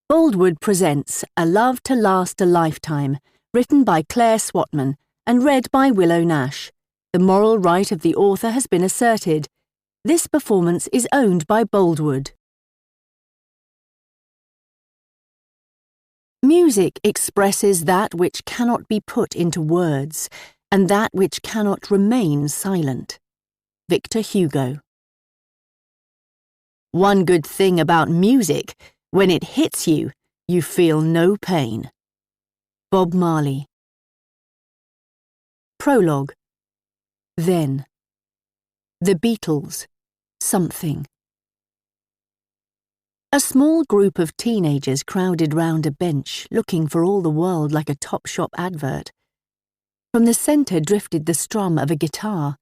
Boldwood presents A Love to Last a Lifetime, written by Clare Swatman and read by Willow Nash. The moral right of the author has been asserted. This performance is owned by Boldwood. Music expresses that which cannot be put into words, and that which cannot remain silent. Victor Hugo. One good thing about music: when it hits you, you feel no pain. Bob Marley. Prologue. Then. The Beatles. Something. A small group of teenagers crowded round a bench, looking for all the world like a Topshop advert. From the centre drifted the strum of a guitar,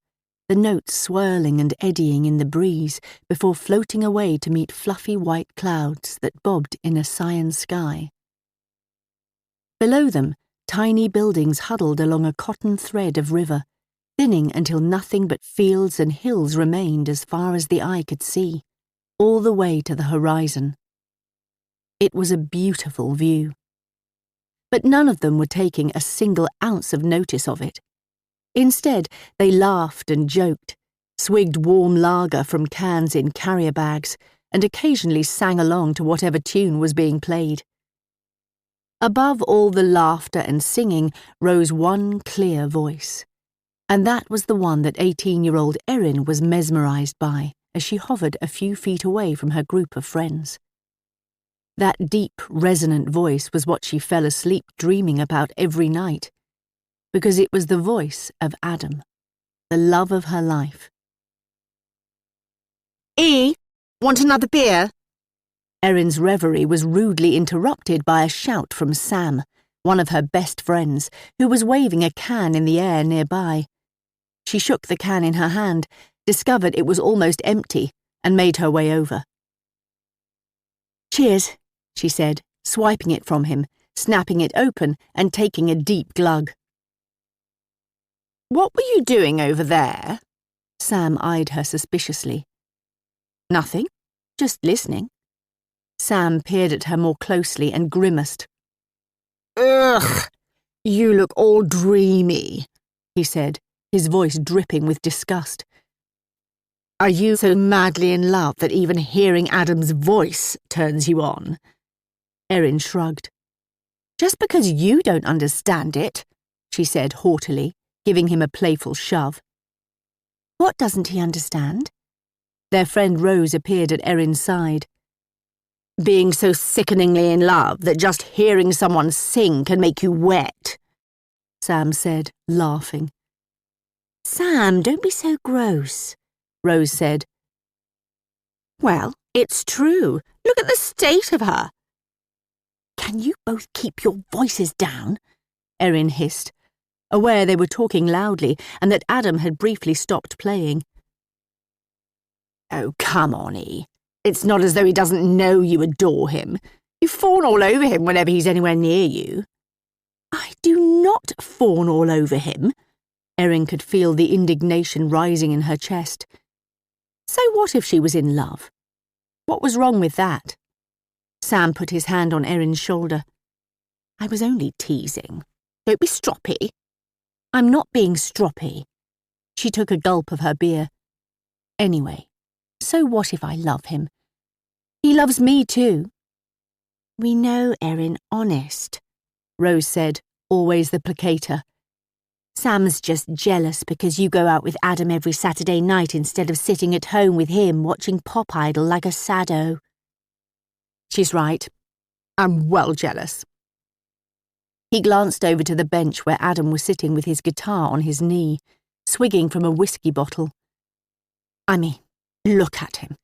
the notes swirling and eddying in the breeze before floating away to meet fluffy white clouds that bobbed in a cyan sky. Below them, tiny buildings huddled along a cotton thread of river, thinning until nothing but fields and hills remained as far as the eye could see, all the way to the horizon. It was a beautiful view. But none of them were taking a single ounce of notice of it. Instead, they laughed and joked, swigged warm lager from cans in carrier bags, and occasionally sang along to whatever tune was being played. Above all the laughter and singing rose one clear voice, and that was the one that 18-year-old Erin was mesmerized by as she hovered a few feet away from her group of friends. That deep, resonant voice was what she fell asleep dreaming about every night, because it was the voice of Adam, the love of her life. Want another beer? Erin's reverie was rudely interrupted by a shout from Sam, one of her best friends, who was waving a can in the air nearby. She shook the can in her hand, discovered it was almost empty, and made her way over. Cheers, she said, swiping it from him, snapping it open, and taking a deep glug. What were you doing over there? Sam eyed her suspiciously. Nothing, just listening. Sam peered at her more closely and grimaced. Ugh, you look all dreamy, he said, his voice dripping with disgust. Are you so madly in love that even hearing Adam's voice turns you on? Erin shrugged. Just because you don't understand it, she said haughtily, giving him a playful shove. What doesn't he understand? Their friend Rose appeared at Erin's side. Being so sickeningly in love that just hearing someone sing can make you wet, Sam said, laughing. Sam, don't be so gross, Rose said. Well, it's true. Look at the state of her. Can you both keep your voices down? Erin hissed, aware they were talking loudly and that Adam had briefly stopped playing. Oh, come on, E. It's not as though he doesn't know you adore him. You fawn all over him whenever he's anywhere near you. I do not fawn all over him. Erin could feel the indignation rising in her chest. So what if she was in love? What was wrong with that? Sam put his hand on Erin's shoulder. I was only teasing. Don't be stroppy. I'm not being stroppy. She took a gulp of her beer. Anyway, so what if I love him? He loves me too. We know, Erin, honest, Rose said, always the placater. Sam's just jealous because you go out with Adam every Saturday night instead of sitting at home with him watching Pop Idol like a sado. She's right. I'm well jealous. He glanced over to the bench where Adam was sitting with his guitar on his knee, swigging from a whiskey bottle. I mean, look at him.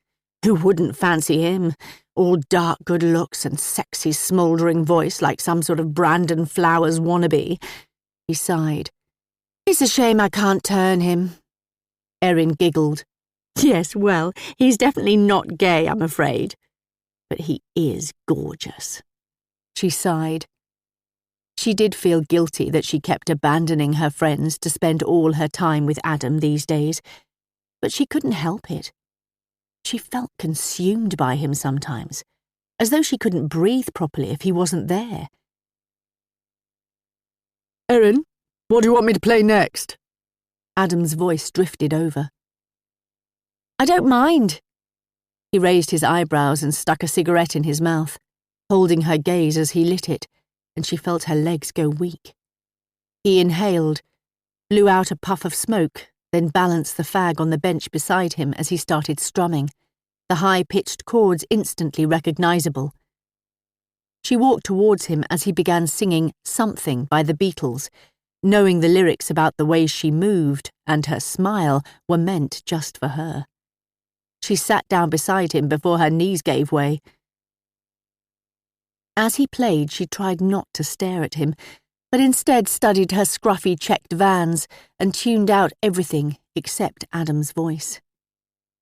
Who wouldn't fancy him? All dark good looks and sexy smouldering voice like some sort of Brandon Flowers wannabe. He sighed. It's a shame I can't turn him. Erin giggled. Yes, well, he's definitely not gay, I'm afraid. But he is gorgeous. She sighed. She did feel guilty that she kept abandoning her friends to spend all her time with Adam these days, but she couldn't help it. She felt consumed by him sometimes, as though she couldn't breathe properly if he wasn't there. "Erin, what do you want me to play next?" Adam's voice drifted over. "I don't mind." He raised his eyebrows and stuck a cigarette in his mouth, holding her gaze as he lit it, and she felt her legs go weak. He inhaled, blew out a puff of smoke, then balanced the fag on the bench beside him as he started strumming, the high-pitched chords instantly recognizable. She walked towards him as he began singing Something by the Beatles, knowing the lyrics about the way she moved and her smile were meant just for her. She sat down beside him before her knees gave way. As he played, she tried not to stare at him, but instead studied her scruffy checked Vans and tuned out everything except Adam's voice.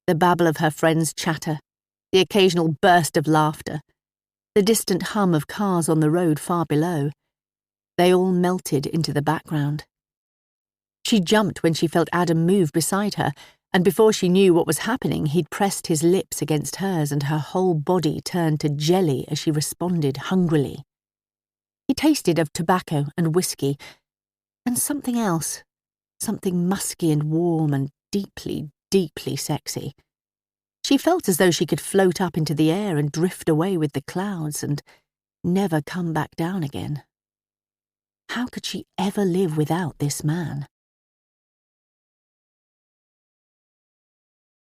The babble of her friends' chatter, the occasional burst of laughter, the distant hum of cars on the road far below. They all melted into the background. She jumped when she felt Adam move beside her, and before she knew what was happening, he'd pressed his lips against hers and her whole body turned to jelly as she responded hungrily. He tasted of tobacco and whiskey, and something else, something musky and warm and deeply, deeply sexy. She felt as though she could float up into the air and drift away with the clouds and never come back down again. How could she ever live without this man?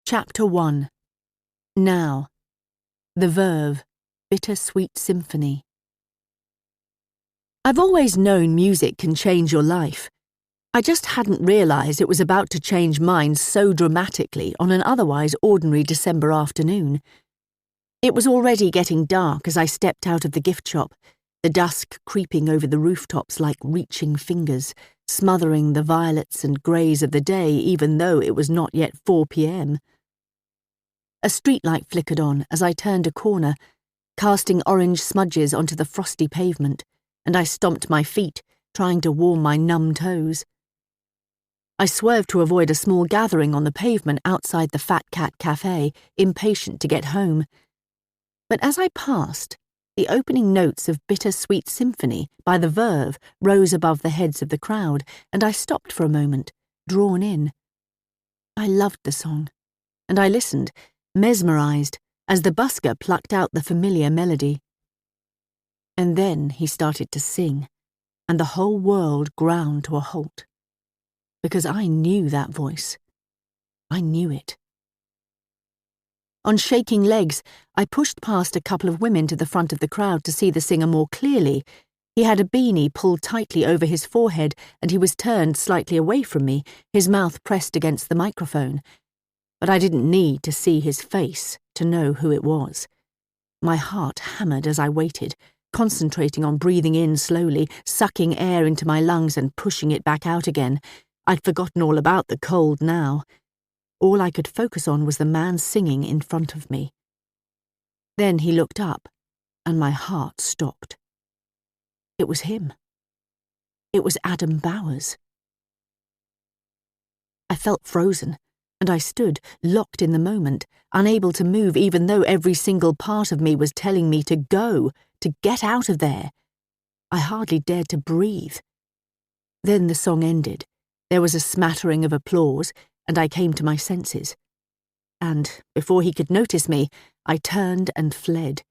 Chapter 1. Now. The Verve, Bittersweet Symphony. I've always known music can change your life. I just hadn't realised it was about to change mine so dramatically on an otherwise ordinary December afternoon. It was already getting dark as I stepped out of the gift shop, the dusk creeping over the rooftops like reaching fingers, smothering the violets and greys of the day even though it was not yet 4 p.m. A streetlight flickered on as I turned a corner, casting orange smudges onto the frosty pavement, and I stomped my feet, trying to warm my numb toes. I swerved to avoid a small gathering on the pavement outside the Fat Cat Cafe, impatient to get home. But as I passed, the opening notes of Bittersweet Symphony by The Verve rose above the heads of the crowd, and I stopped for a moment, drawn in. I loved the song, and I listened, mesmerised, as the busker plucked out the familiar melody. And then he started to sing, and the whole world ground to a halt. Because I knew that voice. I knew it. On shaking legs, I pushed past a couple of women to the front of the crowd to see the singer more clearly. He had a beanie pulled tightly over his forehead, and he was turned slightly away from me, his mouth pressed against the microphone. But I didn't need to see his face to know who it was. My heart hammered as I waited, concentrating on breathing in slowly, sucking air into my lungs and pushing it back out again. I'd forgotten all about the cold now. All I could focus on was the man singing in front of me. Then he looked up, and my heart stopped. It was him. It was Adam Bowers. I felt frozen, and I stood, locked in the moment, unable to move even though every single part of me was telling me to go, to get out of there. I hardly dared to breathe. Then the song ended. There was a smattering of applause, and I came to my senses. And, before he could notice me, I turned and fled,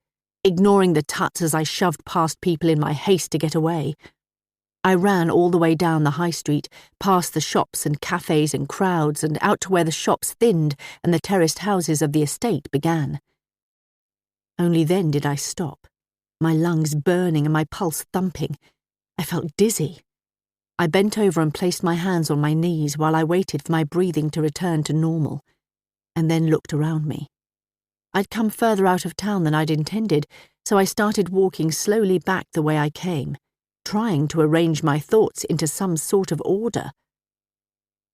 ignoring the tuts as I shoved past people in my haste to get away. I ran all the way down the high street, past the shops and cafes and crowds, and out to where the shops thinned and the terraced houses of the estate began. Only then did I stop, my lungs burning and my pulse thumping. I felt dizzy. I bent over and placed my hands on my knees while I waited for my breathing to return to normal, and then looked around me. I'd come further out of town than I'd intended, so I started walking slowly back the way I came, trying to arrange my thoughts into some sort of order.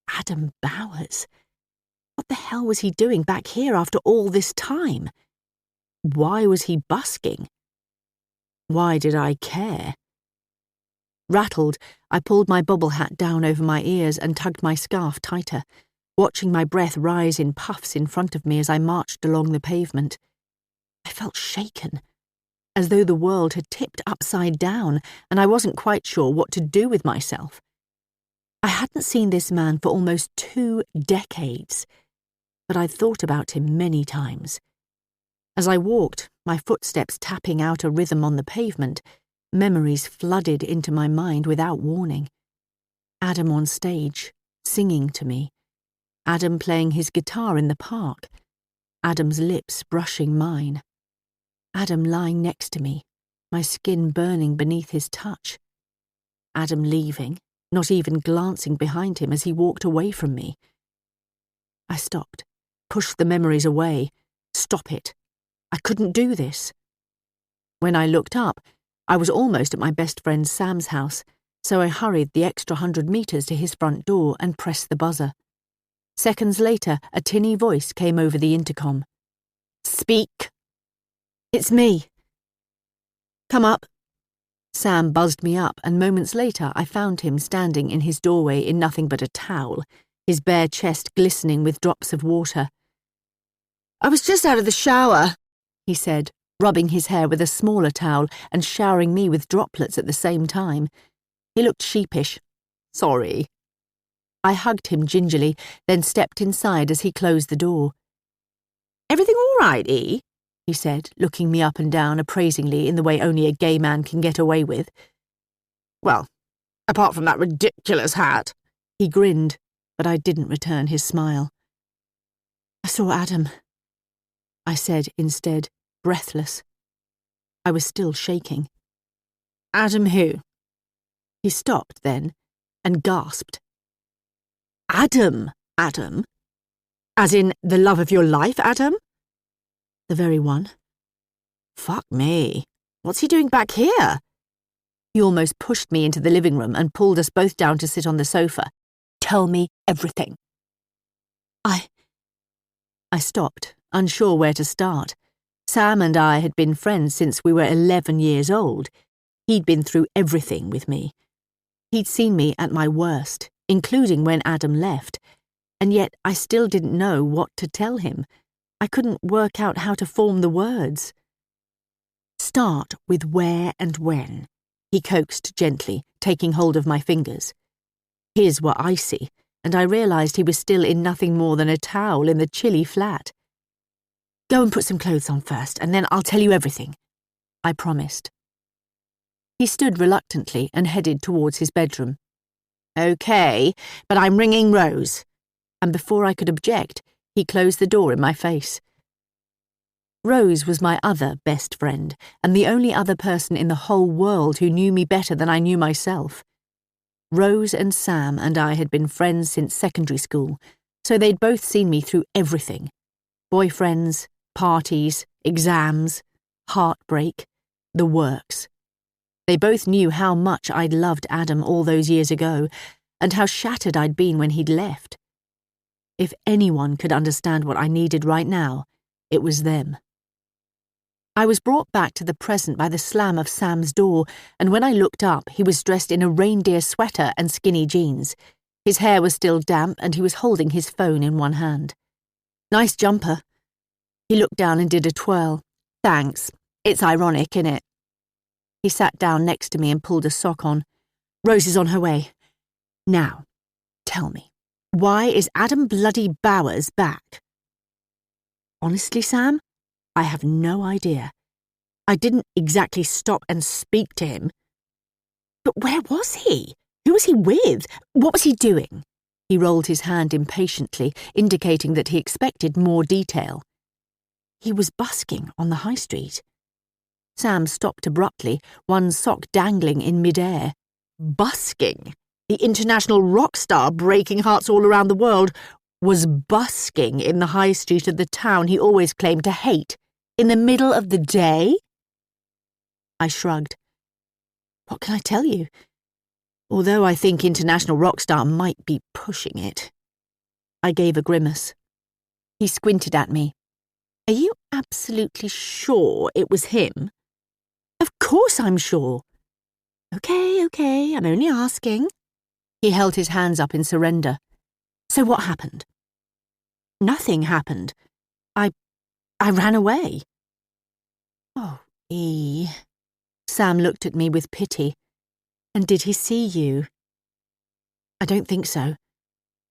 Adam Bowers? What the hell was he doing back here after all this time? Why was he busking? Why did I care? Rattled, I pulled my bobble hat down over my ears and tugged my scarf tighter, watching my breath rise in puffs in front of me as I marched along the pavement. I felt shaken, as though the world had tipped upside down and I wasn't quite sure what to do with myself. I hadn't seen this man for almost 2 decades, but I'd thought about him many times. As I walked, my footsteps tapping out a rhythm on the pavement, memories flooded into my mind without warning. Adam on stage, singing to me. Adam playing his guitar in the park. Adam's lips brushing mine. Adam lying next to me, my skin burning beneath his touch. Adam leaving, not even glancing behind him as he walked away from me. I stopped, pushed the memories away. Stop it. I couldn't do this. When I looked up, I was almost at my best friend Sam's house, so I hurried the extra 100 meters to his front door and pressed the buzzer. Seconds later, a tinny voice came over the intercom. "Speak." "It's me." "Come up." Sam buzzed me up, and moments later I found him standing in his doorway in nothing but a towel, his bare chest glistening with drops of water. "I was just out of the shower," he said, rubbing his hair with a smaller towel and showering me with droplets at the same time. He looked sheepish. "Sorry." I hugged him gingerly, then stepped inside as he closed the door. "Everything all right, E?" he said, looking me up and down appraisingly in the way only a gay man can get away with. "Well, apart from that ridiculous hat." He grinned, but I didn't return his smile. "I saw Adam," I said instead, breathless. I was still shaking. "Adam who?" He stopped then and gasped. "Adam, Adam? As in the love of your life, Adam?" "The very one." "Fuck me. What's he doing back here?" He almost pushed me into the living room and pulled us both down to sit on the sofa. "Tell me everything." I stopped, unsure where to start. Sam and I had been friends since we were 11 years old. He'd been through everything with me. He'd seen me at my worst, including when Adam left, and yet I still didn't know what to tell him. I couldn't work out how to form the words. "Start with where and when," he coaxed gently, taking hold of my fingers. His were icy, and I realised he was still in nothing more than a towel in the chilly flat. "Go and put some clothes on first, and then I'll tell you everything," I promised. He stood reluctantly and headed towards his bedroom. "Okay, but I'm ringing Rose." And before I could object, he closed the door in my face. Rose was my other best friend, and the only other person in the whole world who knew me better than I knew myself. Rose and Sam and I had been friends since secondary school, so they'd both seen me through everything. Boyfriends, parties, exams, heartbreak, the works. They both knew how much I'd loved Adam all those years ago, and how shattered I'd been when he'd left. If anyone could understand what I needed right now, it was them. I was brought back to the present by the slam of Sam's door, and when I looked up, he was dressed in a reindeer sweater and skinny jeans. His hair was still damp, and he was holding his phone in one hand. "Nice jumper." He looked down and did a twirl. "Thanks. It's ironic, innit?" He sat down next to me and pulled a sock on. "Rose is on her way. Now, tell me, why is Adam bloody Bowers back?" "Honestly, Sam, I have no idea. I didn't exactly stop and speak to him." "But where was he? Who was he with? What was he doing?" He rolled his hand impatiently, indicating that he expected more detail. "He was busking on the high street." Sam stopped abruptly, one sock dangling in midair. Busking? The international rock star breaking hearts all around the world was busking in the high street of the town he always claimed to hate, in the middle of the day? I shrugged. What can I tell you? Although I think international rock star might be pushing it. I gave a grimace. He squinted at me. Are you absolutely sure it was him? Of course I'm sure. Okay, I'm only asking. He held his hands up in surrender. So what happened? Nothing happened. I ran away. Oh, E. Sam looked at me with pity. "And did he see you?" "I don't think so."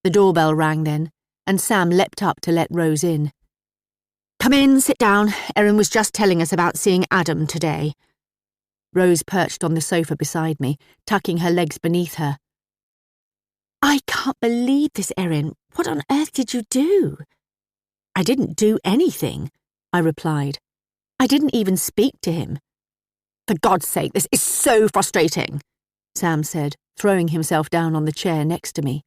The doorbell rang then, and Sam leapt up to let Rose in. "Come in, sit down. Erin was just telling us about seeing Adam today." Rose perched on the sofa beside me, tucking her legs beneath her. "I can't believe this, Erin. What on earth did you do?" "I didn't do anything," I replied. "I didn't even speak to him." "For God's sake, this is so frustrating," Sam said, throwing himself down on the chair next to me.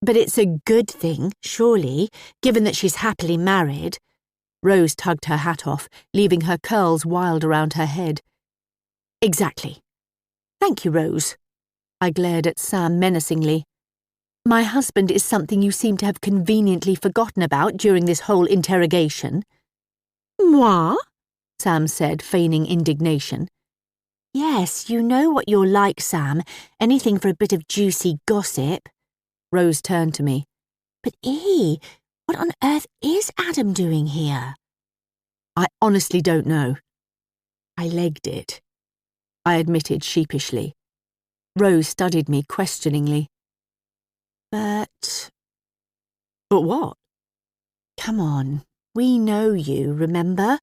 "But it's a good thing, surely, given that she's happily married." Rose tugged her hat off, leaving her curls wild around her head. "Exactly. Thank you, Rose." I glared at Sam menacingly. "My husband is something you seem to have conveniently forgotten about during this whole interrogation." "Moi?" Sam said, feigning indignation. "Yes, you know what you're like, Sam. Anything for a bit of juicy gossip." Rose turned to me. "But what on earth is Adam doing here?" "I honestly don't know." "I legged it," I admitted sheepishly. Rose studied me questioningly. But what?" "Come on, we know you, remember?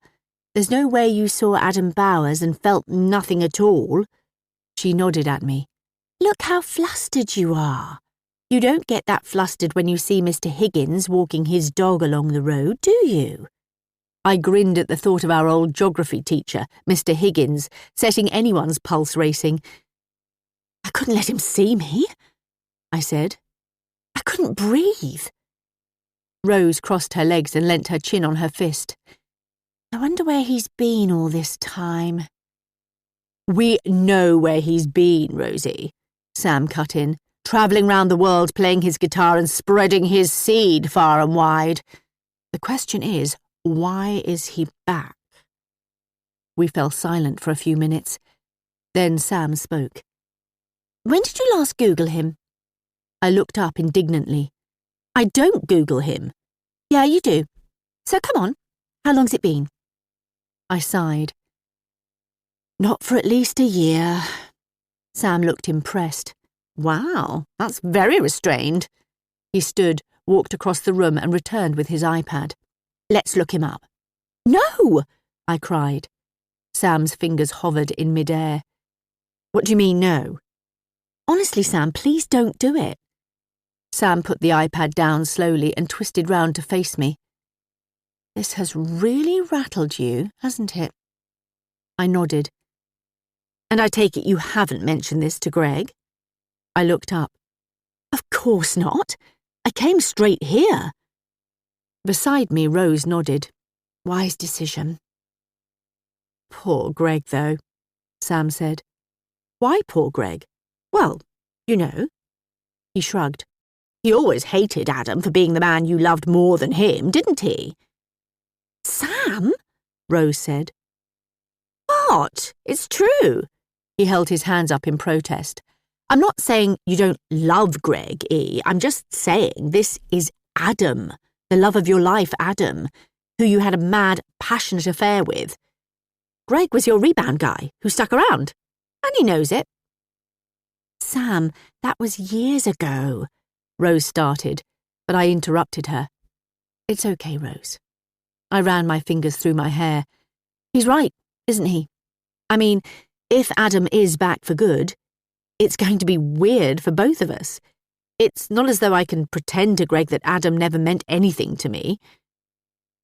There's no way you saw Adam Bowers and felt nothing at all." She nodded at me. "Look how flustered you are. You don't get that flustered when you see Mr. Higgins walking his dog along the road, do you?" I grinned at the thought of our old geography teacher, Mr. Higgins, setting anyone's pulse racing. "I couldn't let him see me," I said. "I couldn't breathe." Rose crossed her legs and leant her chin on her fist. "I wonder where he's been all this time." "We know where he's been, Rosie," Sam cut in, "travelling round the world playing his guitar and spreading his seed far and wide. The question is, why is he back?" We fell silent for a few minutes. Then Sam spoke. "When did you last Google him?" I looked up indignantly. "I don't Google him." "Yeah, you do. So come on, how long's it been?" I sighed. "Not for at least a year." Sam looked impressed. "Wow, that's very restrained." He stood, walked across the room and returned with his iPad. "Let's look him up." "No!" I cried. Sam's fingers hovered in midair. "What do you mean, no?" "Honestly, Sam, please don't do it." Sam put the iPad down slowly and twisted round to face me. "This has really rattled you, hasn't it?" I nodded. "And I take it you haven't mentioned this to Greg?" I looked up. "Of course not. I came straight here." Beside me, Rose nodded. "Wise decision." "Poor Greg, though," Sam said. "Why poor Greg?" "Well, you know." He shrugged. "He always hated Adam for being the man you loved more than him, didn't he?" "Sam?" Rose said. "What? It's true." He held his hands up in protest. "I'm not saying you don't love Greg, E. I'm just saying this is Adam, the love of your life, Adam, who you had a mad, passionate affair with. Greg was your rebound guy who stuck around, and he knows it." "Sam, that was years ago," Rose started, but I interrupted her. "It's okay, Rose." I ran my fingers through my hair. "He's right, isn't he? I mean, if Adam is back for good, it's going to be weird for both of us. It's not as though I can pretend to Greg that Adam never meant anything to me.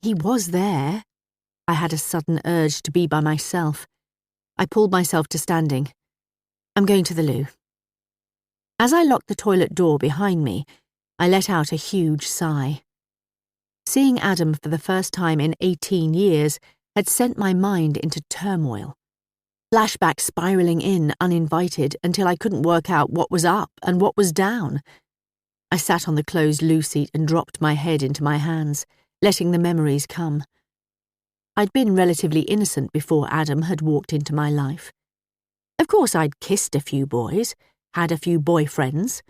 He was there." I had a sudden urge to be by myself. I pulled myself to standing. "I'm going to the loo." As I locked the toilet door behind me, I let out a huge sigh. Seeing Adam for the first time in 18 years had sent my mind into turmoil. Flashbacks spiralling in uninvited until I couldn't work out what was up and what was down. I sat on the closed loo seat and dropped my head into my hands, letting the memories come. I'd been relatively innocent before Adam had walked into my life. Of course, I'd kissed a few boys, had a few boyfriends.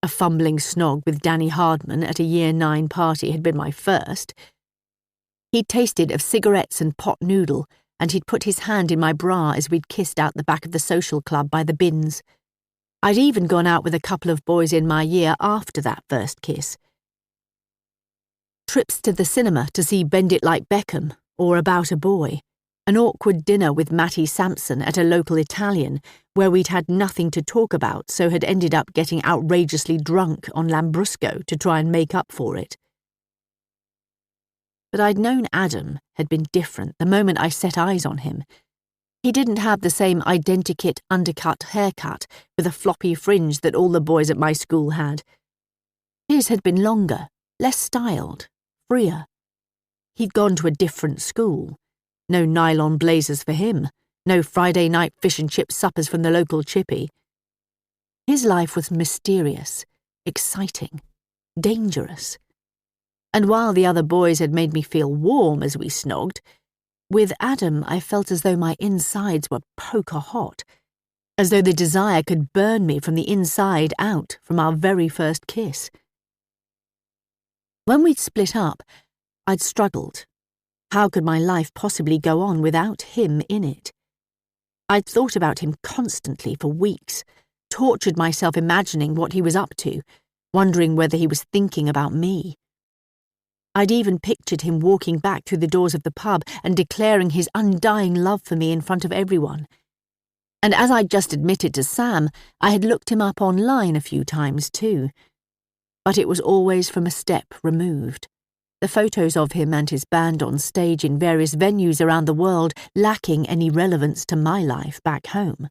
A fumbling snog with Danny Hardman at a Year 9 party had been my first. He'd tasted of cigarettes and pot noodle, and he'd put his hand in my bra as we'd kissed out the back of the social club by the bins. I'd even gone out with a couple of boys in my year after that first kiss. Trips to the cinema to see Bend It Like Beckham or About a Boy, an awkward dinner with Matty Sampson at a local Italian where we'd had nothing to talk about, so had ended up getting outrageously drunk on Lambrusco to try and make up for it. But I'd known Adam had been different the moment I set eyes on him. He didn't have the same identikit undercut haircut with a floppy fringe that all the boys at my school had. His had been longer, less styled, freer. He'd gone to a different school. No nylon blazers for him, no Friday night fish and chip suppers from the local chippy. His life was mysterious, exciting, dangerous. And while the other boys had made me feel warm as we snogged, with Adam I felt as though my insides were poker hot, as though the desire could burn me from the inside out from our very first kiss. When we'd split up, I'd struggled. How could my life possibly go on without him in it? I'd thought about him constantly for weeks, tortured myself imagining what he was up to, wondering whether he was thinking about me. I'd even pictured him walking back through the doors of the pub and declaring his undying love for me in front of everyone. And as I'd just admitted to Sam, I had looked him up online a few times too. But it was always from a step removed. The photos of him and his band on stage in various venues around the world lacking any relevance to my life back home.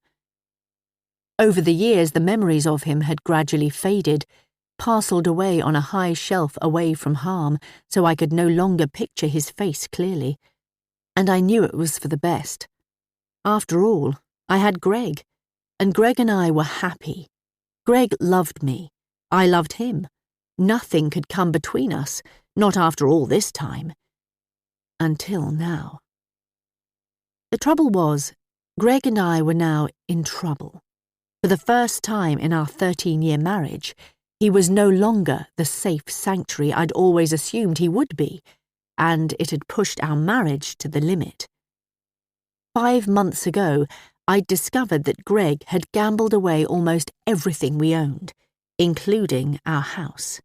Over the years, the memories of him had gradually faded, parcelled away on a high shelf away from harm, so I could no longer picture his face clearly. And I knew it was for the best. After all, I had Greg, and Greg and I were happy. Greg loved me. I loved him. Nothing could come between us, not after all this time. Until now. The trouble was, Greg and I were now in trouble. For the first time in our 13-year marriage, he was no longer the safe sanctuary I'd always assumed he would be, and it had pushed our marriage to the limit. 5 months ago, I'd discovered that Greg had gambled away almost everything we owned, including our house.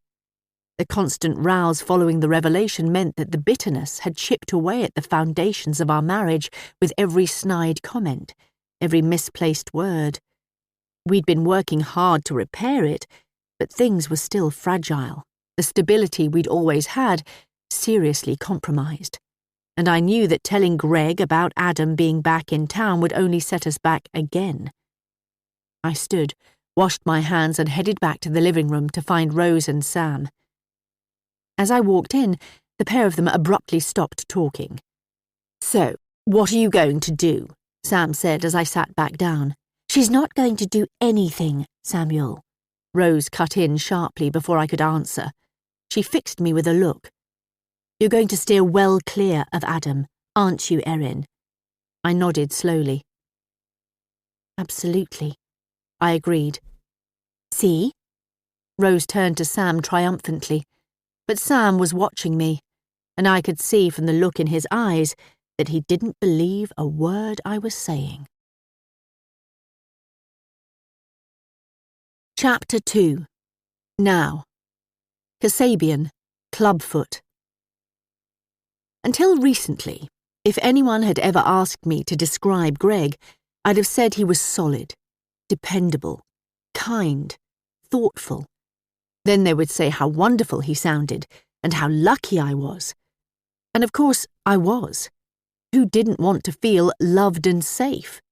The constant rows following the revelation meant that the bitterness had chipped away at the foundations of our marriage with every snide comment, every misplaced word. We'd been working hard to repair it, but things were still fragile, the stability we'd always had seriously compromised. And I knew that telling Greg about Adam being back in town would only set us back again. I stood, washed my hands and headed back to the living room to find Rose and Sam. As I walked in, the pair of them abruptly stopped talking. "So, what are you going to do?" Sam said as I sat back down. "She's not going to do anything, Samuel." Rose cut in sharply before I could answer. She fixed me with a look. "You're going to steer well clear of Adam, aren't you, Erin?" I nodded slowly. "Absolutely," I agreed. "See?" Rose turned to Sam triumphantly, but Sam was watching me, and I could see from the look in his eyes that he didn't believe a word I was saying. Chapter 2. Now. Kasabian, Clubfoot. Until recently, if anyone had ever asked me to describe Greg, I'd have said he was solid, dependable, kind, thoughtful. Then they would say how wonderful he sounded and how lucky I was. And of course, I was. Who didn't want to feel loved and safe?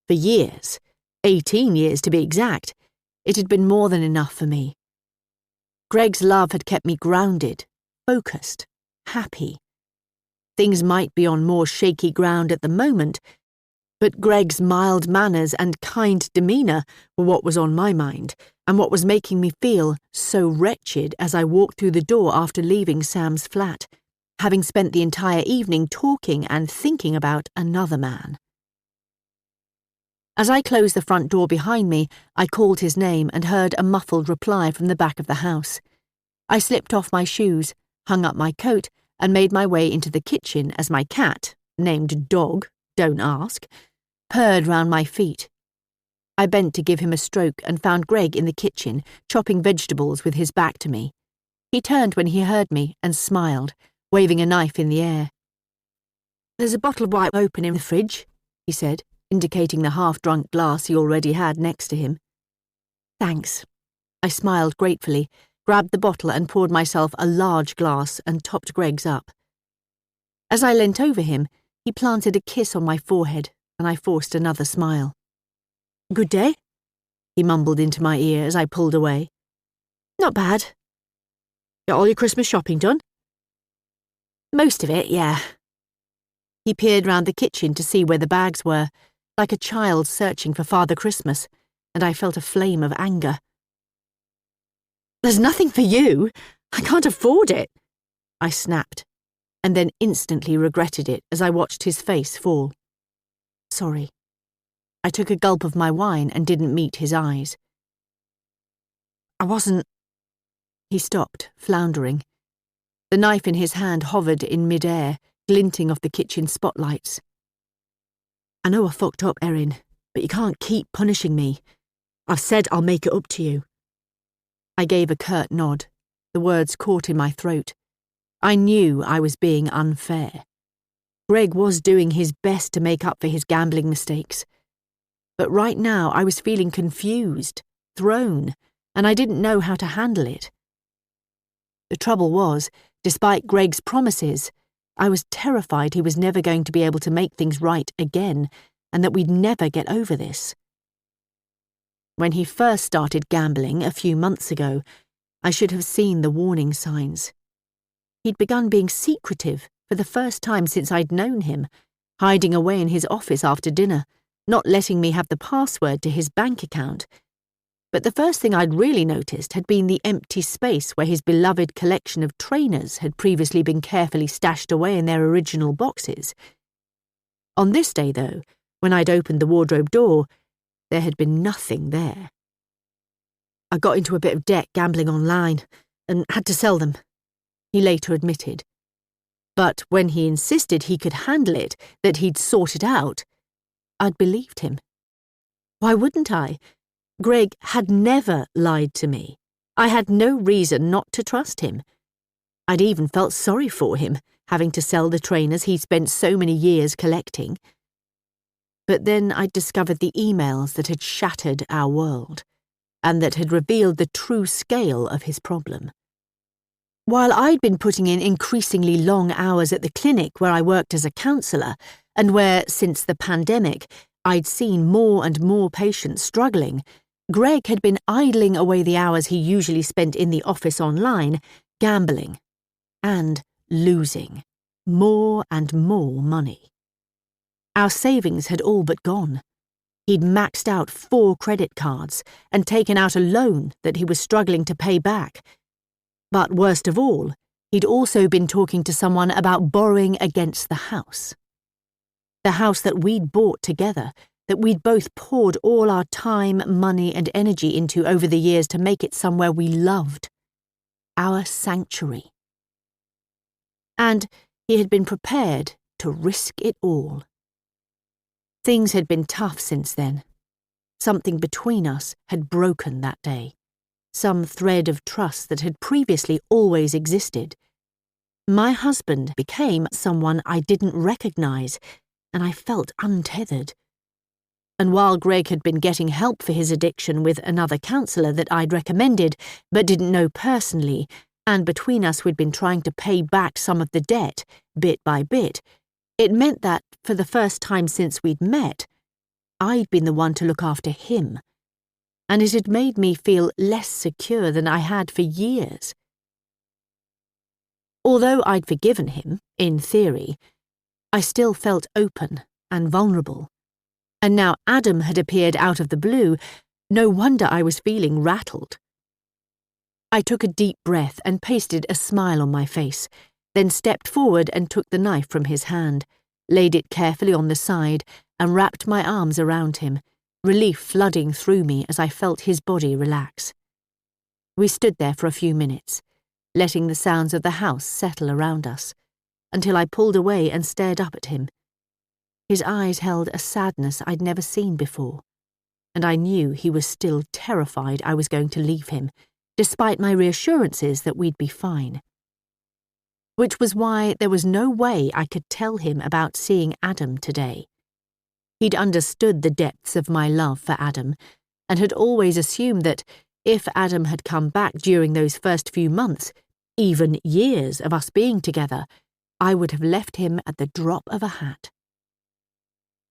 For years, 18 years to be exact, it had been more than enough for me. Greg's love had kept me grounded, focused, happy. Things might be on more shaky ground at the moment, but Greg's mild manners and kind demeanour were what was on my mind, and what was making me feel so wretched as I walked through the door after leaving Sam's flat, having spent the entire evening talking and thinking about another man. As I closed the front door behind me, I called his name and heard a muffled reply from the back of the house. I slipped off my shoes, hung up my coat, and made my way into the kitchen as my cat, named Dog, don't ask, purred round my feet. I bent to give him a stroke and found Greg in the kitchen, chopping vegetables with his back to me. He turned when he heard me and smiled, waving a knife in the air. "There's a bottle of white open in the fridge," he said, indicating the half-drunk glass he already had next to him. "Thanks." I smiled gratefully, grabbed the bottle and poured myself a large glass and topped Greg's up. As I leant over him, he planted a kiss on my forehead, and I forced another smile. "Good day?" he mumbled into my ear as I pulled away. "Not bad." "Got all your Christmas shopping done?" "Most of it, yeah." He peered round the kitchen to see where the bags were, like a child searching for Father Christmas, and I felt a flame of anger. "There's nothing for you. I can't afford it," I snapped, and then instantly regretted it as I watched his face fall. "Sorry." I took a gulp of my wine and didn't meet his eyes. "I wasn't—" He stopped, floundering. The knife in his hand hovered in mid-air, glinting off the kitchen spotlights. "I know I fucked up, Erin, but you can't keep punishing me. I've said I'll make it up to you." I gave a curt nod. The words caught in my throat. I knew I was being unfair. Greg was doing his best to make up for his gambling mistakes. But right now I was feeling confused, thrown, and I didn't know how to handle it. The trouble was, despite Greg's promises, I was terrified he was never going to be able to make things right again, and that we'd never get over this. When he first started gambling a few months ago, I should have seen the warning signs. He'd begun being secretive for the first time since I'd known him, hiding away in his office after dinner, not letting me have the password to his bank account. But the first thing I'd really noticed had been the empty space where his beloved collection of trainers had previously been carefully stashed away in their original boxes. On this day, though, when I'd opened the wardrobe door, there had been nothing there. "I got into a bit of debt gambling online and had to sell them," he later admitted. But when he insisted he could handle it, that he'd sort it out, I'd believed him. Why wouldn't I? Greg had never lied to me. I had no reason not to trust him. I'd even felt sorry for him, having to sell the trainers he'd spent so many years collecting. But then I'd discovered the emails that had shattered our world, and that had revealed the true scale of his problem. While I'd been putting in increasingly long hours at the clinic where I worked as a counsellor, and where, since the pandemic, I'd seen more and more patients struggling, Greg had been idling away the hours he usually spent in the office online, gambling, and losing more and more money. Our savings had all but gone. He'd maxed out 4 credit cards and taken out a loan that he was struggling to pay back. But worst of all, he'd also been talking to someone about borrowing against the house. The house that we'd bought together, that we'd both poured all our time, money, and energy into over the years to make it somewhere we loved. Our sanctuary. And he had been prepared to risk it all. Things had been tough since then. Something between us had broken that day. Some thread of trust that had previously always existed. My husband became someone I didn't recognize, and I felt untethered. And while Greg had been getting help for his addiction with another counsellor that I'd recommended but didn't know personally, and between us we'd been trying to pay back some of the debt, bit by bit, it meant that, for the first time since we'd met, I'd been the one to look after him. And it had made me feel less secure than I had for years. Although I'd forgiven him, in theory, I still felt open and vulnerable. And now Adam had appeared out of the blue. No wonder I was feeling rattled. I took a deep breath and pasted a smile on my face, then stepped forward and took the knife from his hand, laid it carefully on the side, and wrapped my arms around him, relief flooding through me as I felt his body relax. We stood there for a few minutes, letting the sounds of the house settle around us, until I pulled away and stared up at him, His eyes held a sadness I'd never seen before, and I knew he was still terrified I was going to leave him, despite my reassurances that we'd be fine. Which was why there was no way I could tell him about seeing Adam today. He'd understood the depths of my love for Adam, and had always assumed that if Adam had come back during those first few months, even years of us being together, I would have left him at the drop of a hat.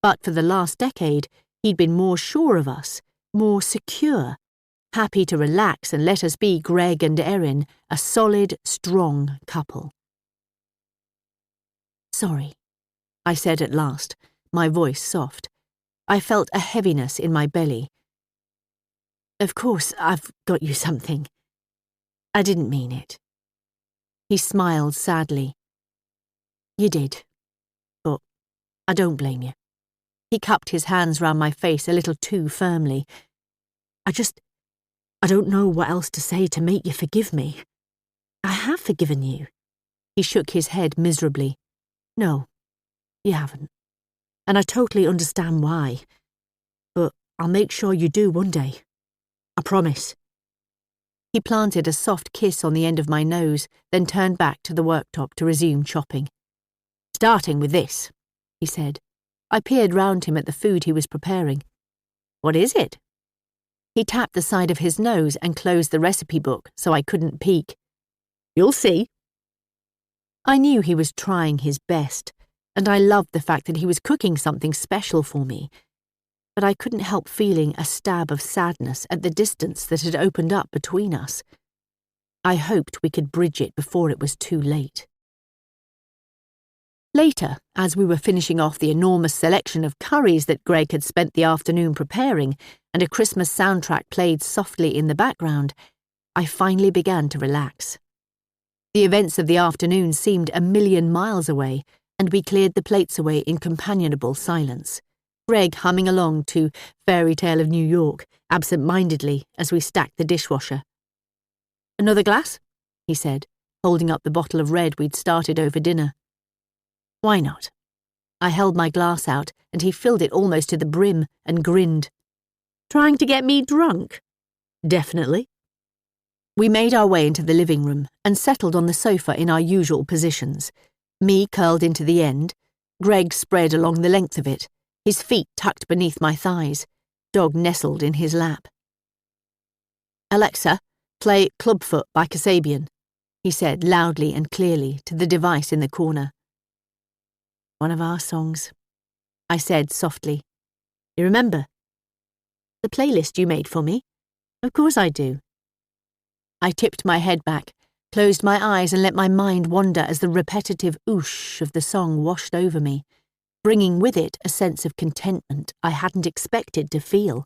But for the last decade, he'd been more sure of us, more secure, happy to relax and let us be Greg and Erin, a solid, strong couple. "Sorry," I said at last, my voice soft. I felt a heaviness in my belly. "Of course, I've got you something. I didn't mean it." He smiled sadly. "You did, but I don't blame you." He cupped his hands round my face a little too firmly. I don't know what else to say to make you forgive me. I have forgiven you." He shook his head miserably. "No, you haven't. And I totally understand why. But I'll make sure you do one day. I promise." He planted a soft kiss on the end of my nose, then turned back to the worktop to resume chopping. "Starting with this," he said. I peered round him at the food he was preparing. "What is it?" He tapped the side of his nose and closed the recipe book so I couldn't peek. "You'll see." I knew he was trying his best, and I loved the fact that he was cooking something special for me, but I couldn't help feeling a stab of sadness at the distance that had opened up between us. I hoped we could bridge it before it was too late. Later, as we were finishing off the enormous selection of curries that Greg had spent the afternoon preparing, and a Christmas soundtrack played softly in the background, I finally began to relax. The events of the afternoon seemed a million miles away, and we cleared the plates away in companionable silence, Greg humming along to Fairy Tale of New York, absent-mindedly, as we stacked the dishwasher. "Another glass?" he said, holding up the bottle of red we'd started over dinner. "Why not?" I held my glass out, and he filled it almost to the brim and grinned. "Trying to get me drunk?" "Definitely." We made our way into the living room and settled on the sofa in our usual positions, me curled into the end, Greg spread along the length of it, his feet tucked beneath my thighs, Dog nestled in his lap. "Alexa, play Clubfoot by Kasabian," he said loudly and clearly to the device in the corner. "One of our songs," I said softly. "You remember?" "The playlist you made for me? Of course I do." I tipped my head back, closed my eyes and let my mind wander as the repetitive oosh of the song washed over me, bringing with it a sense of contentment I hadn't expected to feel.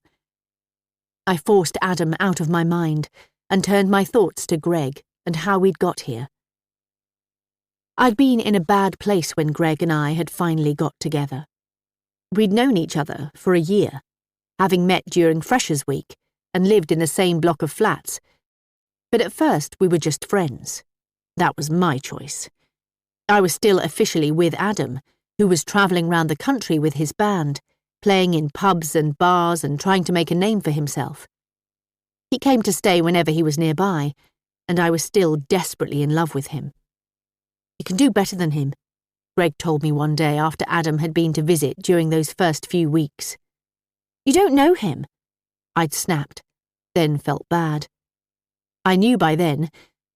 I forced Adam out of my mind and turned my thoughts to Greg and how we'd got here. I'd been in a bad place when Greg and I had finally got together. We'd known each other for a year, having met during Freshers' Week and lived in the same block of flats, but at first we were just friends. That was my choice. I was still officially with Adam, who was travelling round the country with his band, playing in pubs and bars and trying to make a name for himself. He came to stay whenever he was nearby, and I was still desperately in love with him. "You can do better than him," Greg told me one day after Adam had been to visit during those first few weeks. "You don't know him," I'd snapped, then felt bad. I knew by then,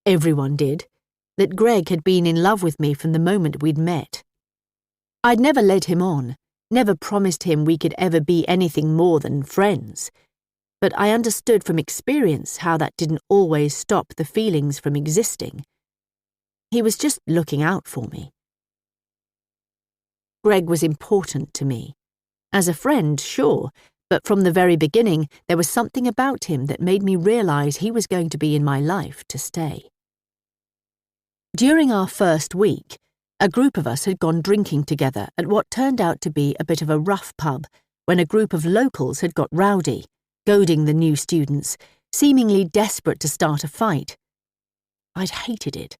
everyone did, that Greg had been in love with me from the moment we'd met. I'd never led him on, never promised him we could ever be anything more than friends, but I understood from experience how that didn't always stop the feelings from existing. He was just looking out for me. Greg was important to me. As a friend, sure, but from the very beginning there was something about him that made me realise he was going to be in my life to stay. During our first week, a group of us had gone drinking together at what turned out to be a bit of a rough pub when a group of locals had got rowdy, goading the new students, seemingly desperate to start a fight. I'd hated it,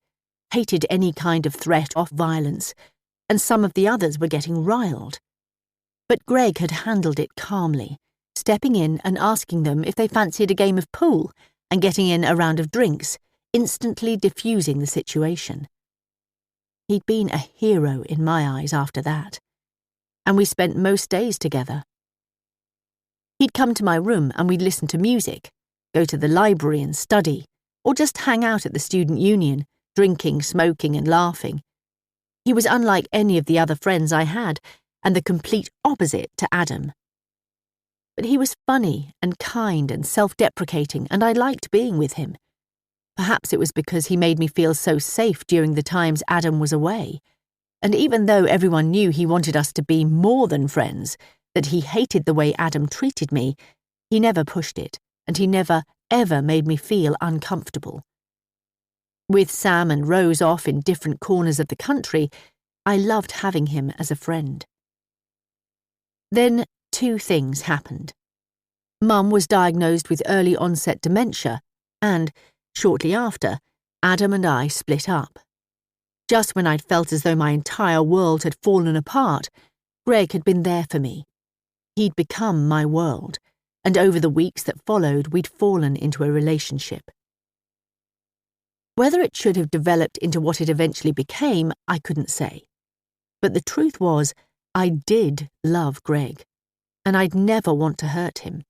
hated any kind of threat or violence, and some of the others were getting riled. But Greg had handled it calmly, stepping in and asking them if they fancied a game of pool and getting in a round of drinks, instantly diffusing the situation. He'd been a hero in my eyes after that, and we spent most days together. He'd come to my room and we'd listen to music, go to the library and study, or just hang out at the student union, drinking, smoking and laughing. He was unlike any of the other friends I had, and the complete opposite to Adam. But he was funny and kind and self-deprecating, and I liked being with him. Perhaps it was because he made me feel so safe during the times Adam was away. And even though everyone knew he wanted us to be more than friends, that he hated the way Adam treated me, he never pushed it, and he never, ever made me feel uncomfortable. With Sam and Rose off in different corners of the country, I loved having him as a friend. Then 2 things happened. Mum was diagnosed with early onset dementia, and, shortly after, Adam and I split up. Just when I'd felt as though my entire world had fallen apart, Greg had been there for me. He'd become my world, and over the weeks that followed, we'd fallen into a relationship. Whether it should have developed into what it eventually became, I couldn't say. But the truth was, I did love Greg, and I'd never want to hurt him.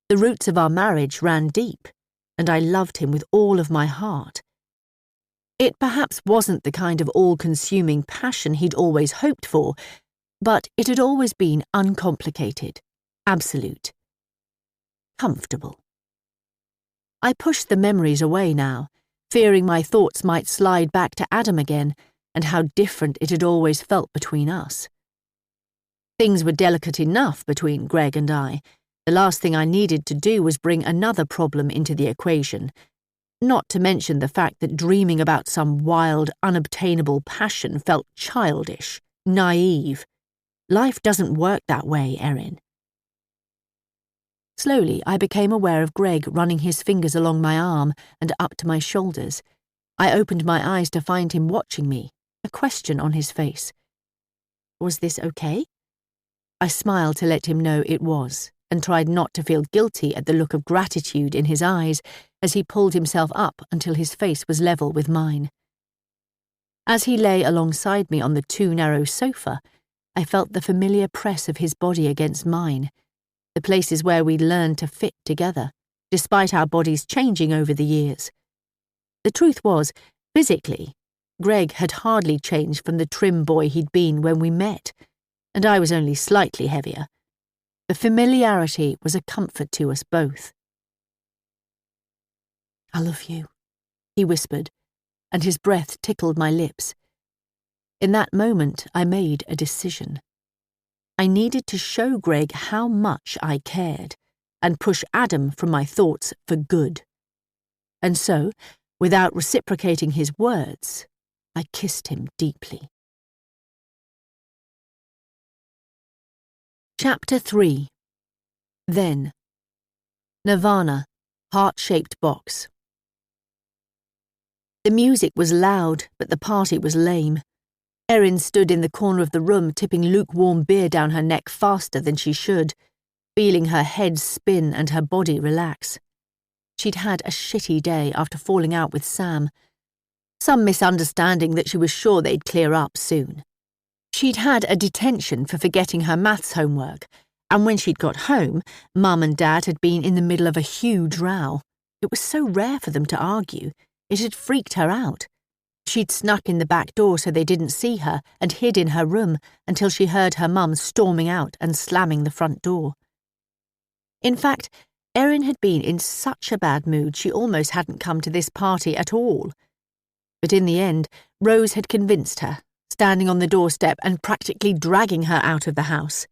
The roots of our marriage ran deep, and I loved him with all of my heart. It perhaps wasn't the kind of all-consuming passion he'd always hoped for, but it had always been uncomplicated, absolute, comfortable. I pushed the memories away now, fearing my thoughts might slide back to Adam again and how different it had always felt between us. Things were delicate enough between Greg and I. The last thing I needed to do was bring another problem into the equation, not to mention the fact that dreaming about some wild, unobtainable passion felt childish, naive. Life doesn't work that way, Erin. Slowly, I became aware of Greg running his fingers along my arm and up to my shoulders. I opened my eyes to find him watching me, a question on his face. Was this okay? I smiled to let him know it was, and tried not to feel guilty at the look of gratitude in his eyes as he pulled himself up until his face was level with mine. As he lay alongside me on the too narrow sofa, I felt the familiar press of his body against mine, the places where we'd learned to fit together, despite our bodies changing over the years. The truth was, physically, Greg had hardly changed from the trim boy he'd been when we met, and I was only slightly heavier. The familiarity was a comfort to us both. "I love you," he whispered, and his breath tickled my lips. In that moment, I made a decision. I needed to show Greg how much I cared, and push Adam from my thoughts for good. And so, without reciprocating his words, I kissed him deeply. Chapter 3. Then. Nirvana, heart-shaped box. The music was loud, but the party was lame. Erin stood in the corner of the room, tipping lukewarm beer down her neck faster than she should, feeling her head spin and her body relax. She'd had a shitty day after falling out with Sam. Some misunderstanding that she was sure they'd clear up soon. She'd had a detention for forgetting her maths homework, and when she'd got home, Mum and Dad had been in the middle of a huge row. It was so rare for them to argue. It had freaked her out. She'd snuck in the back door so they didn't see her and hid in her room until she heard her mum storming out and slamming the front door. In fact, Erin had been in such a bad mood she almost hadn't come to this party at all. But in the end, Rose had convinced her, standing on the doorstep and practically dragging her out of the house.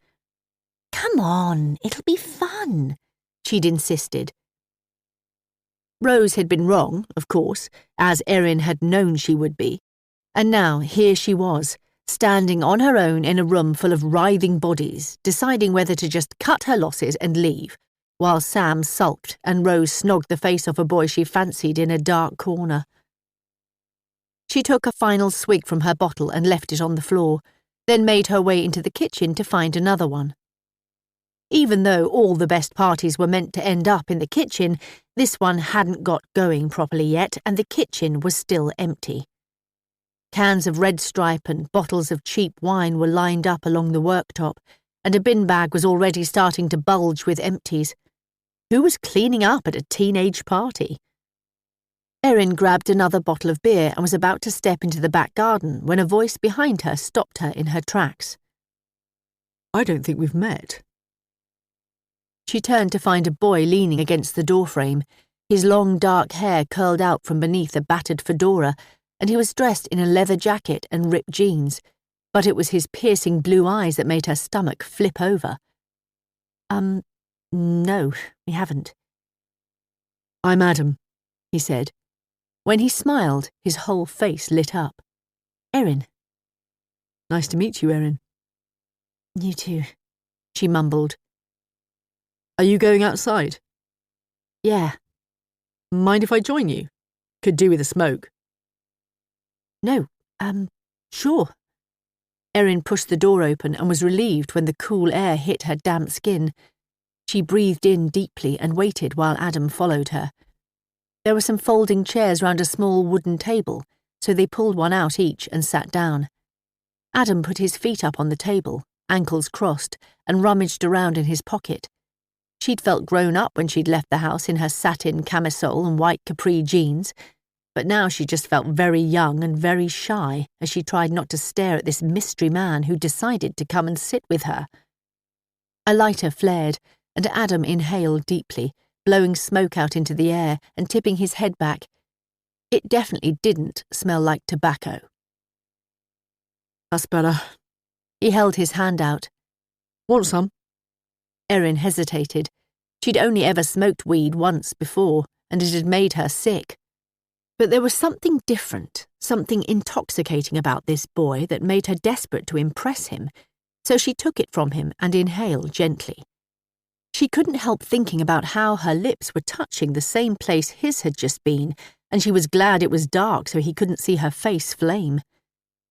"Come on, it'll be fun," she'd insisted. Rose had been wrong, of course, as Erin had known she would be, and now here she was, standing on her own in a room full of writhing bodies, deciding whether to just cut her losses and leave, while Sam sulked and Rose snogged the face off a boy she fancied in a dark corner. She took a final swig from her bottle and left it on the floor, then made her way into the kitchen to find another one. Even though all the best parties were meant to end up in the kitchen, this one hadn't got going properly yet, and the kitchen was still empty. Cans of Red Stripe and bottles of cheap wine were lined up along the worktop, and a bin bag was already starting to bulge with empties. Who was cleaning up at a teenage party? Erin grabbed another bottle of beer and was about to step into the back garden when a voice behind her stopped her in her tracks. I don't think we've met. She turned to find a boy leaning against the doorframe, his long dark hair curled out from beneath a battered fedora, and he was dressed in a leather jacket and ripped jeans, but it was his piercing blue eyes that made her stomach flip over. No, we haven't. I'm Adam, he said. When he smiled, his whole face lit up. Erin. Nice to meet you, Erin. You too, she mumbled. Are you going outside? Yeah. Mind if I join you? Could do with a smoke. No, sure. Erin pushed the door open and was relieved when the cool air hit her damp skin. She breathed in deeply and waited while Adam followed her. There were some folding chairs round a small wooden table, so they pulled one out each and sat down. Adam put his feet up on the table, ankles crossed, and rummaged around in his pocket. She'd felt grown up when she'd left the house in her satin camisole and white capri jeans, but now she just felt very young and very shy as she tried not to stare at this mystery man who decided to come and sit with her. A lighter flared, and Adam inhaled deeply, blowing smoke out into the air and tipping his head back. It definitely didn't smell like tobacco. That's better. He held his hand out. Want some? Erin hesitated. She'd only ever smoked weed once before, and it had made her sick. But there was something different, something intoxicating about this boy that made her desperate to impress him, so she took it from him and inhaled gently. She couldn't help thinking about how her lips were touching the same place his had just been, and she was glad it was dark so he couldn't see her face flame.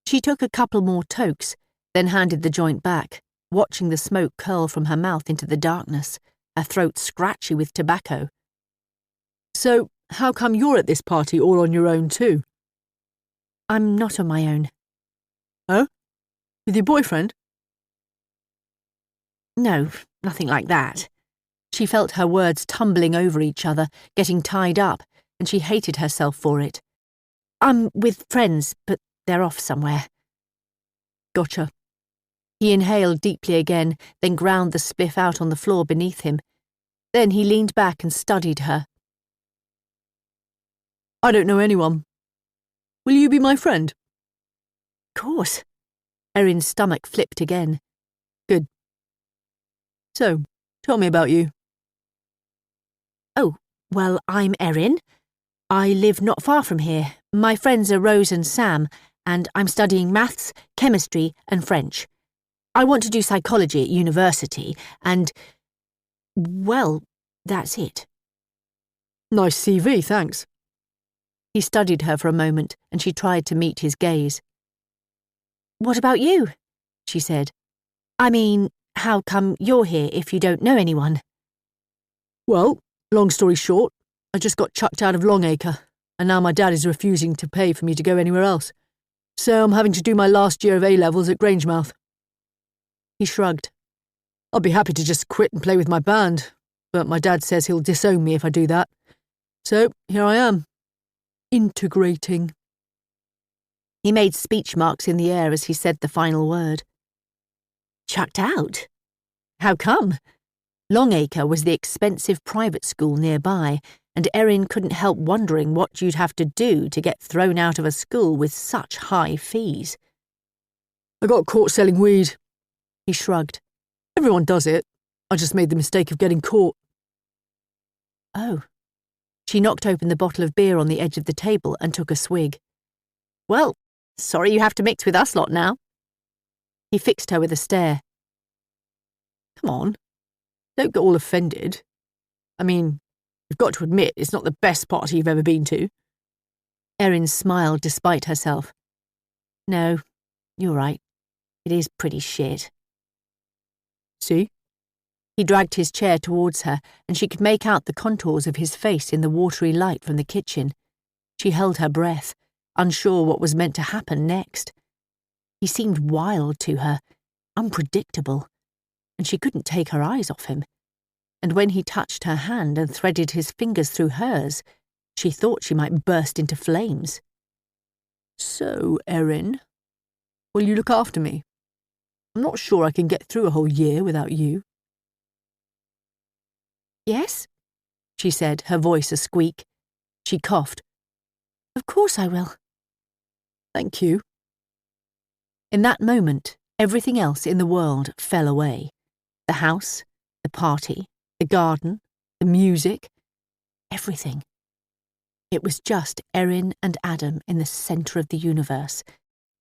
She took a couple more tokes, then handed the joint back, watching the smoke curl from her mouth into the darkness, her throat scratchy with tobacco. So, how come you're at this party all on your own too? I'm not on my own. Oh? With your boyfriend? No, nothing like that. She felt her words tumbling over each other, getting tied up, and she hated herself for it. I'm with friends, but they're off somewhere. Gotcha. He inhaled deeply again, then ground the spliff out on the floor beneath him. Then he leaned back and studied her. I don't know anyone. Will you be my friend? Of course. Erin's stomach flipped again. Good. So, tell me about you. Oh, well, I'm Erin. I live not far from here. My friends are Rose and Sam, and I'm studying maths, chemistry, and French. I want to do psychology at university, and, well, that's it. Nice CV, thanks. He studied her for a moment, and she tried to meet his gaze. What about you? She said. I mean, how come you're here if you don't know anyone? Well, long story short, I just got chucked out of Longacre, and now my dad is refusing to pay for me to go anywhere else. So I'm having to do my last year of A-levels at Grangemouth. He shrugged. I'd be happy to just quit and play with my band, but my dad says he'll disown me if I do that. So here I am. Integrating. He made speech marks in the air as he said the final word. Chucked out? How come? Longacre was the expensive private school nearby, and Erin couldn't help wondering what you'd have to do to get thrown out of a school with such high fees. I got caught selling weed. He shrugged. Everyone does it. I just made the mistake of getting caught. Oh. She knocked open the bottle of beer on the edge of the table and took a swig. Well, sorry you have to mix with us lot now. He fixed her with a stare. Come on. Don't get all offended. I mean, you've got to admit it's not the best party you've ever been to. Erin smiled despite herself. No, you're right. It is pretty shit. See? He dragged his chair towards her, and she could make out the contours of his face in the watery light from the kitchen. She held her breath, unsure what was meant to happen next. He seemed wild to her, unpredictable, and she couldn't take her eyes off him. And when he touched her hand and threaded his fingers through hers, she thought she might burst into flames. So, Erin, will you look after me? I'm not sure I can get through a whole year without you. Yes, she said, her voice a squeak. She coughed. Of course I will. Thank you. In that moment, everything else in the world fell away. The house, the party, the garden, the music, everything. It was just Erin and Adam in the centre of the universe,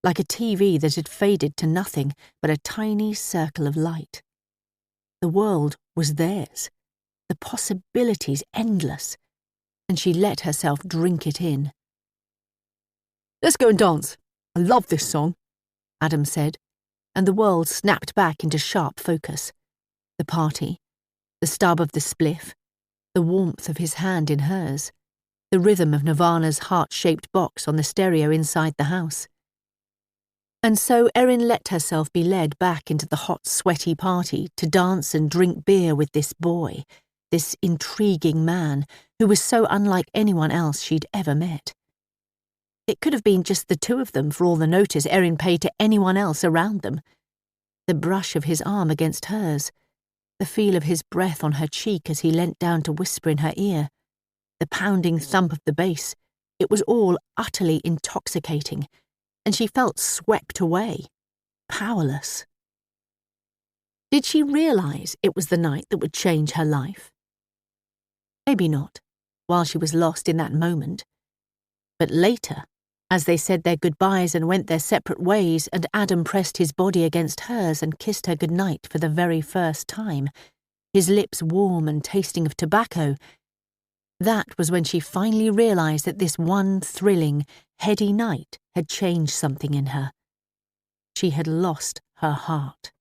like a TV that had faded to nothing but a tiny circle of light. The world was theirs, the possibilities endless, and she let herself drink it in. Let's go and dance. I love this song, Adam said, and the world snapped back into sharp focus. The party, the stub of the spliff, the warmth of his hand in hers, the rhythm of Nirvana's heart-shaped box on the stereo inside the house. And so Erin let herself be led back into the hot, sweaty party to dance and drink beer with this boy, this intriguing man who was so unlike anyone else she'd ever met. It could have been just the two of them for all the notice Erin paid to anyone else around them. The brush of his arm against hers, the feel of his breath on her cheek as he leant down to whisper in her ear, the pounding thump of the bass, it was all utterly intoxicating, and she felt swept away, powerless. Did she realise it was the night that would change her life? Maybe not, while she was lost in that moment. But later, as they said their goodbyes and went their separate ways, and Adam pressed his body against hers and kissed her goodnight for the very first time, his lips warm and tasting of tobacco, that was when she finally realised that this one thrilling, heady night had changed something in her. She had lost her heart.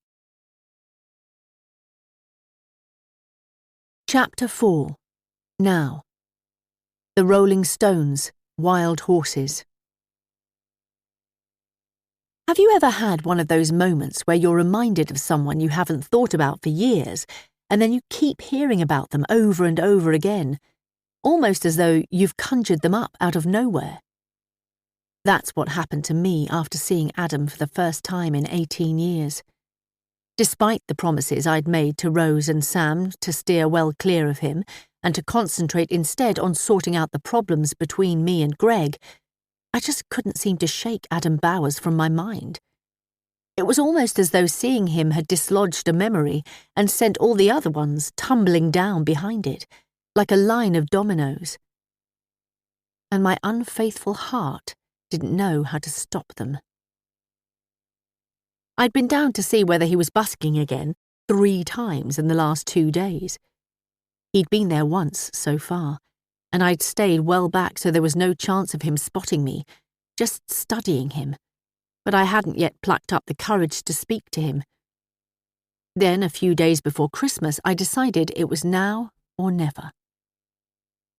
Chapter 4. Now. The Rolling Stones, Wild Horses. Have you ever had one of those moments where you're reminded of someone you haven't thought about for years, and then you keep hearing about them over and over again, almost as though you've conjured them up out of nowhere? That's what happened to me after seeing Adam for the first time in 18 years. Despite the promises I'd made to Rose and Sam to steer well clear of him and to concentrate instead on sorting out the problems between me and Greg, I just couldn't seem to shake Adam Bowers from my mind. It was almost as though seeing him had dislodged a memory and sent all the other ones tumbling down behind it, like a line of dominoes. And my unfaithful heart didn't know how to stop them. I'd been down to see whether he was busking again 3 times in the last 2 days. He'd been there once so far, and I'd stayed well back so there was no chance of him spotting me, just studying him, but I hadn't yet plucked up the courage to speak to him. Then, a few days before Christmas, I decided it was now or never.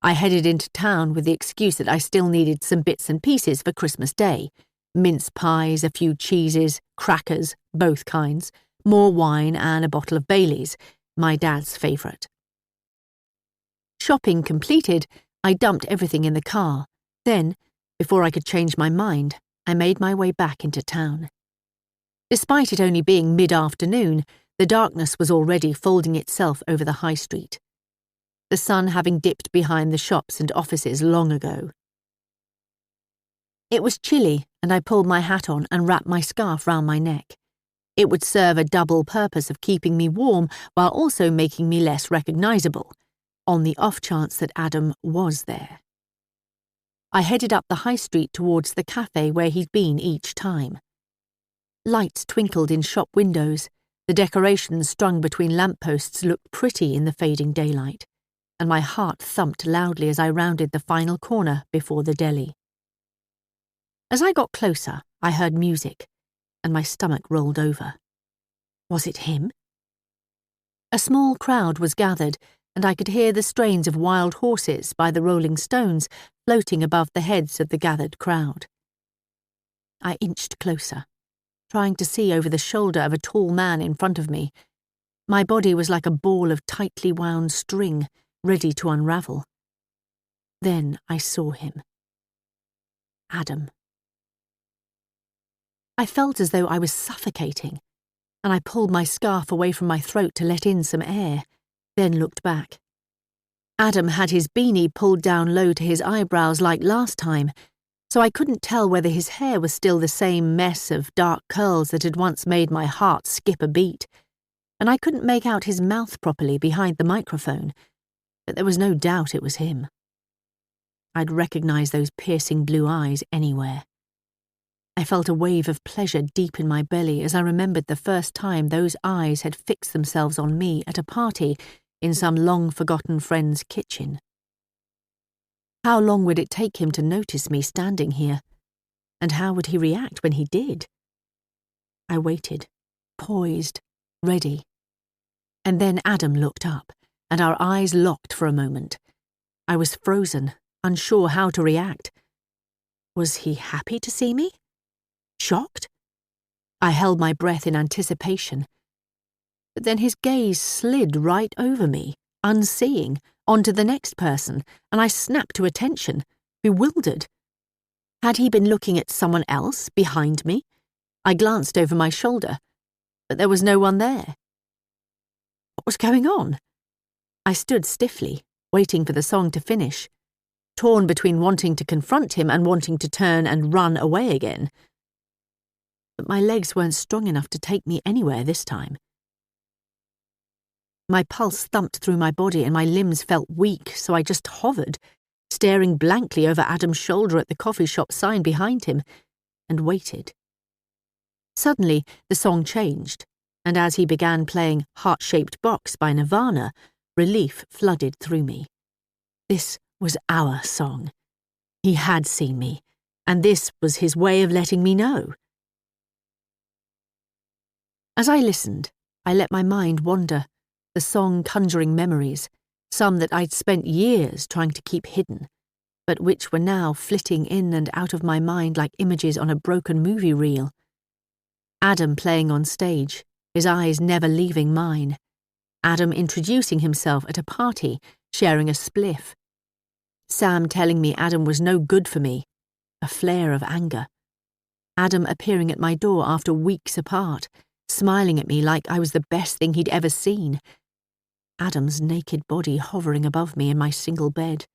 I headed into town with the excuse that I still needed some bits and pieces for Christmas Day: mince pies, a few cheeses, crackers, both kinds, more wine and a bottle of Bailey's, my dad's favourite. Shopping completed, I dumped everything in the car. Then, before I could change my mind, I made my way back into town. Despite it only being mid-afternoon, the darkness was already folding itself over the high street, the sun having dipped behind the shops and offices long ago. It was chilly, and I pulled my hat on and wrapped my scarf round my neck. It would serve a double purpose of keeping me warm while also making me less recognisable, on the off chance that Adam was there. I headed up the high street towards the cafe where he'd been each time. Lights twinkled in shop windows, the decorations strung between lampposts looked pretty in the fading daylight, and my heart thumped loudly as I rounded the final corner before the deli. As I got closer, I heard music, and my stomach rolled over. Was it him? A small crowd was gathered, and I could hear the strains of wild horses by the rolling stones floating above the heads of the gathered crowd. I inched closer, trying to see over the shoulder of a tall man in front of me. My body was like a ball of tightly wound string, ready to unravel. Then I saw him. Adam. I felt as though I was suffocating, and I pulled my scarf away from my throat to let in some air, then looked back. Adam had his beanie pulled down low to his eyebrows like last time, so I couldn't tell whether his hair was still the same mess of dark curls that had once made my heart skip a beat, and I couldn't make out his mouth properly behind the microphone, but there was no doubt it was him. I'd recognize those piercing blue eyes anywhere. I felt a wave of pleasure deep in my belly as I remembered the first time those eyes had fixed themselves on me at a party in some long-forgotten friend's kitchen. How long would it take him to notice me standing here? And how would he react when he did? I waited, poised, ready. And then Adam looked up, and our eyes locked for a moment. I was frozen, unsure how to react. Was he happy to see me? Shocked? I held my breath in anticipation. But then his gaze slid right over me, unseeing, onto the next person, and I snapped to attention, bewildered. Had he been looking at someone else behind me? I glanced over my shoulder, but there was no one there. What was going on? I stood stiffly, waiting for the song to finish, torn between wanting to confront him and wanting to turn and run away again. But my legs weren't strong enough to take me anywhere this time. My pulse thumped through my body and my limbs felt weak, so I just hovered, staring blankly over Adam's shoulder at the coffee shop sign behind him, and waited. Suddenly, the song changed, and as he began playing Heart-Shaped Box by Nirvana, relief flooded through me. This was our song. He had seen me, and this was his way of letting me know. As I listened, I let my mind wander, the song conjuring memories, some that I'd spent years trying to keep hidden, but which were now flitting in and out of my mind like images on a broken movie reel. Adam playing on stage, his eyes never leaving mine. Adam introducing himself at a party, sharing a spliff. Sam telling me Adam was no good for me, a flare of anger. Adam appearing at my door after weeks apart, smiling at me like I was the best thing he'd ever seen. Adam's naked body hovering above me in my single bed.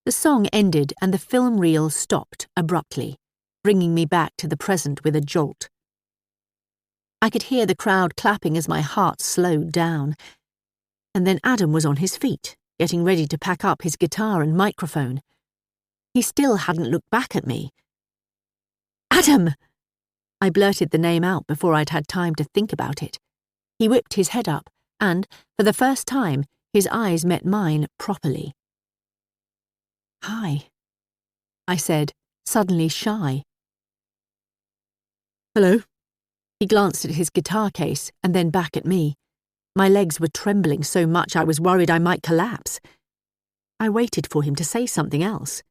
The song ended and the film reel stopped abruptly, bringing me back to the present with a jolt. I could hear the crowd clapping as my heart slowed down, and then Adam was on his feet, getting ready to pack up his guitar and microphone. He still hadn't looked back at me. Adam! I blurted the name out before I'd had time to think about it. He whipped his head up, and, for the first time, his eyes met mine properly. Hi, I said, suddenly shy. Hello. He glanced at his guitar case and then back at me. My legs were trembling so much I was worried I might collapse. I waited for him to say something else.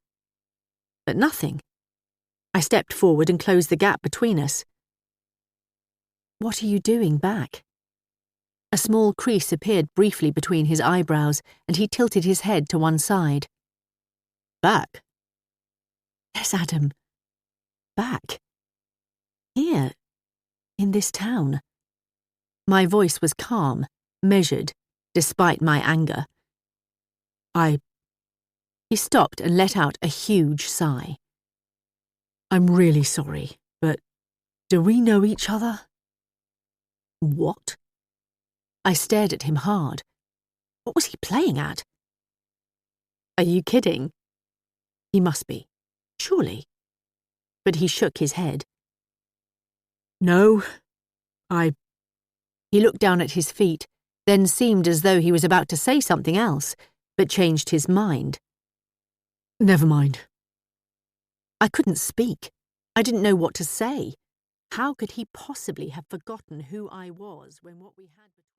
But nothing. I stepped forward and closed the gap between us. What are you doing back? A small crease appeared briefly between his eyebrows, and he tilted his head to one side. Back? Yes, Adam. Back. Here. In this town. My voice was calm, measured, despite my anger. He stopped and let out a huge sigh. I'm really sorry, but do we know each other? What? I stared at him hard. What was he playing at? Are you kidding? He must be. Surely. But he shook his head. No, He looked down at his feet, then seemed as though he was about to say something else, but changed his mind. Never mind. I couldn't speak. I didn't know what to say. How could he possibly have forgotten who I was when what we had between